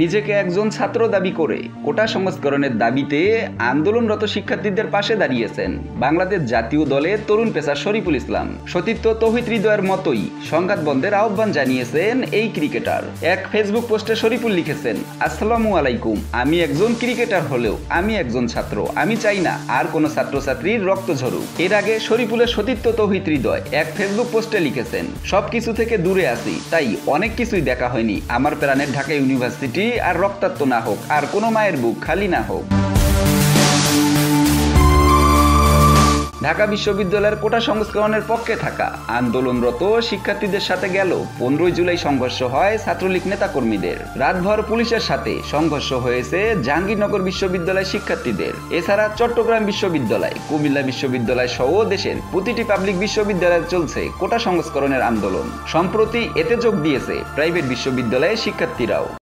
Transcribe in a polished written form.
নিজেকে একজন ছাত্র দাবি করে কোটা সংস্করণের দাবিতে আন্দোলনরত শিক্ষার্থীদের পাশে দাঁড়িয়েছেন বাংলাদেশ জাতীয় দলের তরুণ পেসার শরীফুল ইসলাম। সতীর্থ তৌহিদ হৃদয়ের মতোই সংঘাত বন্ধের আহ্বান জানিয়েছেন এই ক্রিকেটার। এক ফেসবুক পোস্টে শরীফুল লিখেছেন, আসসালামু আলাইকুম, আমি একজন ক্রিকেটার হলেও আমি একজন ছাত্র। আমি চাই না আর কোনো ছাত্রছাত্রীর রক্ত ঝরুক। এর আগে শরীফুলের সতীর্থ তৌহিদ হৃদয় এক ফেসবুক পোস্টে লিখেছেন, সবকিছু থেকে দূরে আছি, তাই অনেক কিছুই দেখা হয়নি। আমার প্রাণের ঢাকা ইউনিভার্সিটি আর রক্তাক্ত না হোক, আর কোনো মায়ের বুক খালি না হোক। ঢাকা বিশ্ববিদ্যালয়ের কোটা সংস্করণের পক্ষে থাকা আন্দোলনরত শিক্ষার্থীদের সাথে গেল 15 জুলাই সংঘর্ষ হয় ছাত্রলীগ নেতাকর্মীদের। রাতভর পুলিশের সাথে সংঘর্ষ হয়েছে জাহাঙ্গীরনগর বিশ্ববিদ্যালয় শিক্ষার্থীদের। এছাড়া চট্টগ্রাম বিশ্ববিদ্যালয়, কুমিল্লা বিশ্ববিদ্যালয় সহ দেশের প্রতিটি পাবলিক বিশ্ববিদ্যালয়ে চলছে কোটা সংস্করণের আন্দোলন। সম্প্রতি এতে যোগ দিয়েছে প্রাইভেট বিশ্ববিদ্যালয়ের শিক্ষার্থীরাও।